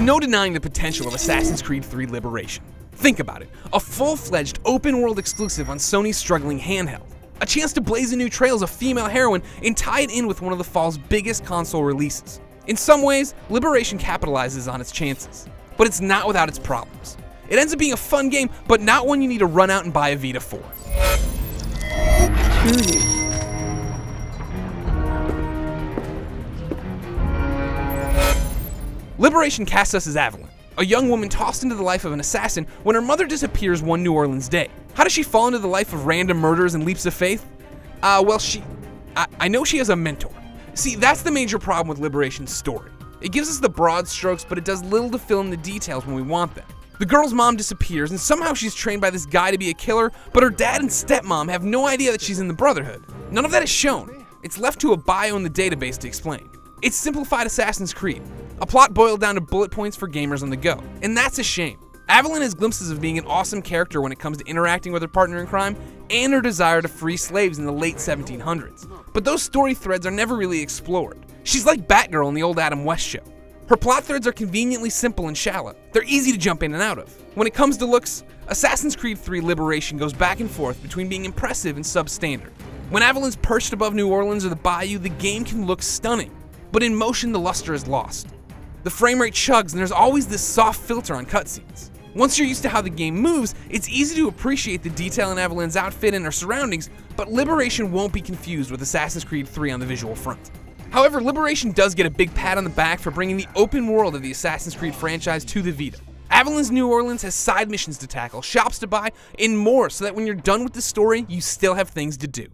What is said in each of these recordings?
no denying the potential of Assassin's Creed 3 Liberation. Think about it, a full-fledged open-world exclusive on Sony's struggling handheld. A chance to blaze a new trail as a female heroine and tie it in with one of the fall's biggest console releases. In some ways, Liberation capitalizes on its chances, but it's not without its problems. It ends up being a fun game, but not one you need to run out and buy a Vita for. Liberation casts us as Aveline, a young woman tossed into the life of an assassin when her mother disappears one New Orleans day. How does she fall into the life of random murders and leaps of faith? Well, I know she has a mentor. See, that's the major problem with Liberation's story. It gives us the broad strokes, but it does little to fill in the details when we want them. The girl's mom disappears, and somehow she's trained by this guy to be a killer, but her dad and stepmom have no idea that she's in the Brotherhood. None of that is shown. It's left to a bio in the database to explain. It's simplified Assassin's Creed, a plot boiled down to bullet points for gamers on the go, and that's a shame. Aveline has glimpses of being an awesome character when it comes to interacting with her partner in crime and her desire to free slaves in the late 1700s. But those story threads are never really explored. She's like Batgirl in the old Adam West show. Her plot threads are conveniently simple and shallow. They're easy to jump in and out of. When it comes to looks, Assassin's Creed 3 Liberation goes back and forth between being impressive and substandard. When Aveline's perched above New Orleans or the Bayou, the game can look stunning, but in motion the luster is lost. The frame rate chugs and there's always this soft filter on cutscenes. Once you're used to how the game moves, it's easy to appreciate the detail in Aveline's outfit and her surroundings, but Liberation won't be confused with Assassin's Creed 3 on the visual front. However, Liberation does get a big pat on the back for bringing the open world of the Assassin's Creed franchise to the Vita. Aveline's New Orleans has side missions to tackle, shops to buy, and more so that when you're done with the story, you still have things to do.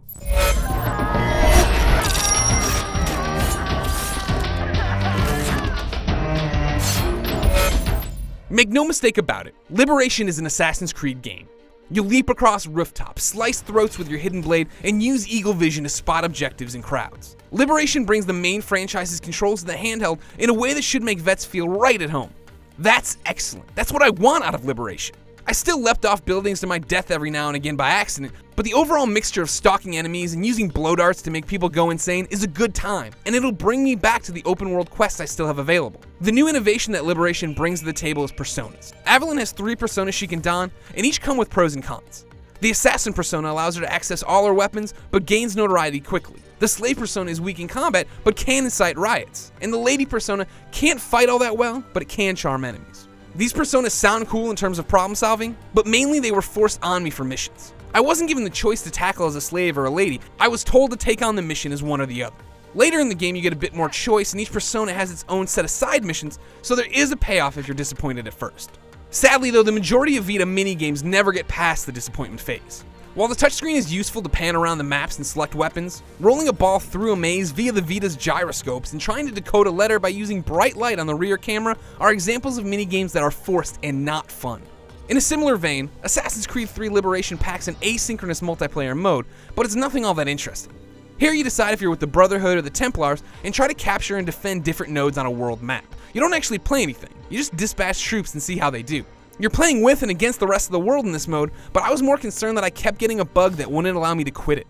Make no mistake about it, Liberation is an Assassin's Creed game. You'll leap across rooftops, slice throats with your hidden blade, and use eagle vision to spot objectives in crowds. Liberation brings the main franchise's controls to the handheld in a way that should make vets feel right at home. That's excellent. That's what I want out of Liberation. I still leapt off buildings to my death every now and again by accident, but the overall mixture of stalking enemies and using blow darts to make people go insane is a good time, and it'll bring me back to the open world quests I still have available. The new innovation that Liberation brings to the table is personas. Aveline has 3 personas she can don, and each come with pros and cons. The assassin persona allows her to access all her weapons, but gains notoriety quickly. The slave persona is weak in combat, but can incite riots. And the lady persona can't fight all that well, but it can charm enemies. These personas sound cool in terms of problem solving, but mainly they were forced on me for missions. I wasn't given the choice to tackle as a slave or a lady, I was told to take on the mission as one or the other. Later in the game you get a bit more choice and each persona has its own set of side missions, so there is a payoff if you're disappointed at first. Sadly though, the majority of Vita minigames never get past the disappointment phase. While the touchscreen is useful to pan around the maps and select weapons, rolling a ball through a maze via the Vita's gyroscopes and trying to decode a letter by using bright light on the rear camera are examples of minigames that are forced and not fun. In a similar vein, Assassin's Creed 3 Liberation packs an asynchronous multiplayer mode, but it's nothing all that interesting. Here you decide if you're with the Brotherhood or the Templars and try to capture and defend different nodes on a world map. You don't actually play anything, you just dispatch troops and see how they do. You're playing with and against the rest of the world in this mode, but I was more concerned that I kept getting a bug that wouldn't allow me to quit it.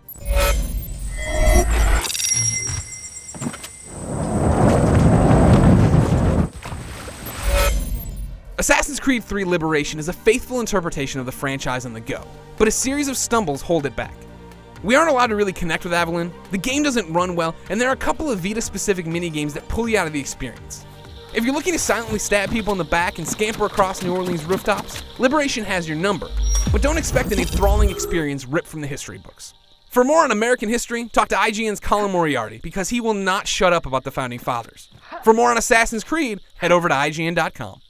Assassin's Creed 3 Liberation is a faithful interpretation of the franchise on the go, but a series of stumbles hold it back. We aren't allowed to really connect with Aveline, the game doesn't run well, and there are a couple of Vita-specific minigames that pull you out of the experience. If you're looking to silently stab people in the back and scamper across New Orleans rooftops, Liberation has your number, but don't expect an enthralling experience ripped from the history books. For more on American history, talk to IGN's Colin Moriarty, because he will not shut up about the Founding Fathers. For more on Assassin's Creed, head over to IGN.com.